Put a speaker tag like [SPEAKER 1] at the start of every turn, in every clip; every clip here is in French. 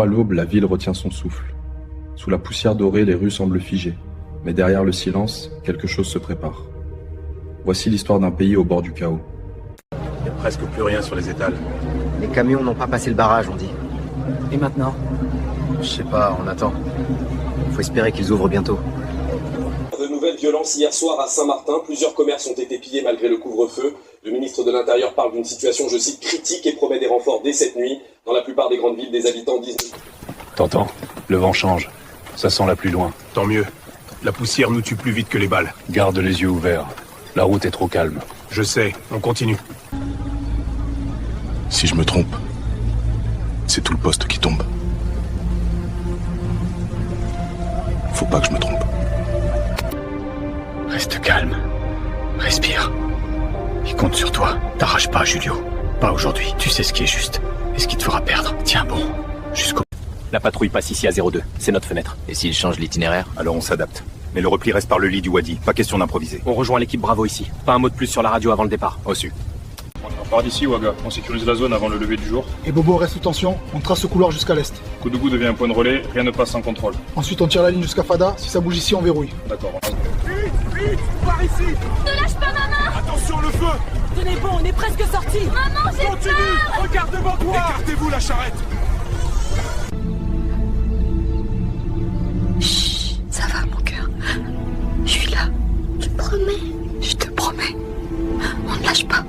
[SPEAKER 1] À l'aube, la ville retient son souffle. Sous la poussière dorée, les rues semblent figées. Mais derrière le silence, quelque chose se prépare. Voici l'histoire d'un pays au bord du chaos.
[SPEAKER 2] Il n'y a presque plus rien sur les étals.
[SPEAKER 3] Les camions n'ont pas passé le barrage, on dit.
[SPEAKER 4] Et maintenant?
[SPEAKER 3] Je sais pas, on attend. Faut espérer qu'ils ouvrent bientôt.
[SPEAKER 5] De nouvelles violences hier soir à Saint-Martin. Plusieurs commerces ont été pillés malgré le couvre-feu. Le ministre de l'Intérieur parle d'une situation, je cite, critique et promet des renforts dès cette nuit. Dans la plupart des grandes villes, des habitants disent...
[SPEAKER 6] T'entends? Le vent change. Ça sent la pluie loin.
[SPEAKER 2] Tant mieux. La poussière nous tue plus vite que les balles.
[SPEAKER 6] Garde les yeux ouverts. La route est trop calme.
[SPEAKER 2] Je sais, on continue.
[SPEAKER 7] Si je me trompe, c'est tout le poste qui tombe. Faut pas que je me trompe.
[SPEAKER 6] Reste calme. Respire. Il compte sur toi. T'arrache pas, Julio. Pas aujourd'hui. Tu sais ce qui est juste. Et ce qui te fera perdre. Tiens bon. Jusqu'au...
[SPEAKER 8] La patrouille passe ici à 02. C'est notre fenêtre.
[SPEAKER 9] Et s'il change l'itinéraire?
[SPEAKER 2] Alors on s'adapte. Mais le repli reste par le lit du Wadi. Pas question d'improviser.
[SPEAKER 8] On rejoint l'équipe Bravo ici. Pas un mot de plus sur la radio avant le départ.
[SPEAKER 2] Reçu.
[SPEAKER 10] On part d'ici, Waga. On sécurise la zone avant le lever du jour.
[SPEAKER 11] Et Bobo reste sous tension. On trace le couloir jusqu'à l'est.
[SPEAKER 10] Koudougou devient un point de relais. Rien ne passe sans contrôle.
[SPEAKER 11] Ensuite, on tire la ligne jusqu'à Fada. Si ça bouge ici, on verrouille.
[SPEAKER 10] D'accord.
[SPEAKER 12] Vite, par ici.
[SPEAKER 13] Ne lâche pas, maman.
[SPEAKER 12] Attention, le feu.
[SPEAKER 13] Tenez bon, on est presque sortis. Maman, j'ai peur.
[SPEAKER 12] Continue. Regarde devant toi. Écartez-vous, la charrette.
[SPEAKER 14] Chut, ça va, mon cœur. Je suis là.
[SPEAKER 13] Tu promets?
[SPEAKER 14] Je te promets. On ne lâche pas.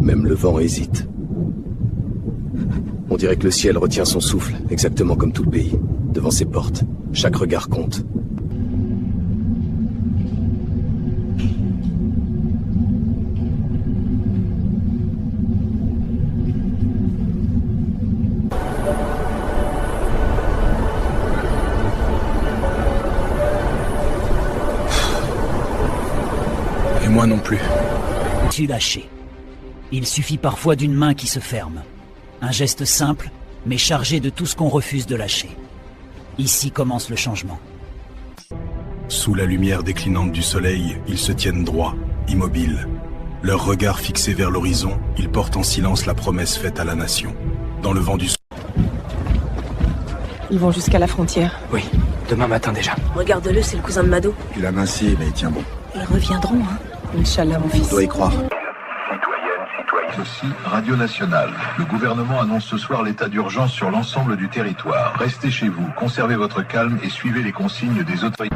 [SPEAKER 3] Même le vent hésite. On dirait que le ciel retient son souffle, exactement comme tout le pays. Devant ses portes, chaque regard compte.
[SPEAKER 7] Et moi non plus.
[SPEAKER 15] Tu lâché. Il suffit parfois d'une main qui se ferme. Un geste simple, mais chargé de tout ce qu'on refuse de lâcher. Ici commence le changement.
[SPEAKER 7] Sous la lumière déclinante du soleil, ils se tiennent droits, immobiles. Leur regard fixé vers l'horizon, ils portent en silence la promesse faite à la nation. Dans le vent du...
[SPEAKER 4] Ils vont jusqu'à la frontière.
[SPEAKER 9] Oui, demain matin déjà.
[SPEAKER 13] Regarde-le, c'est le cousin de Mado.
[SPEAKER 7] Il a minci, mais il tient bon.
[SPEAKER 13] Ils reviendront, hein.
[SPEAKER 4] Inch'Allah, mon fils.
[SPEAKER 7] On doit y croire.
[SPEAKER 16] Ceci, Radio Nationale. Le gouvernement annonce ce soir l'état d'urgence sur l'ensemble du territoire. Restez chez vous, conservez votre calme et suivez les consignes des autorités.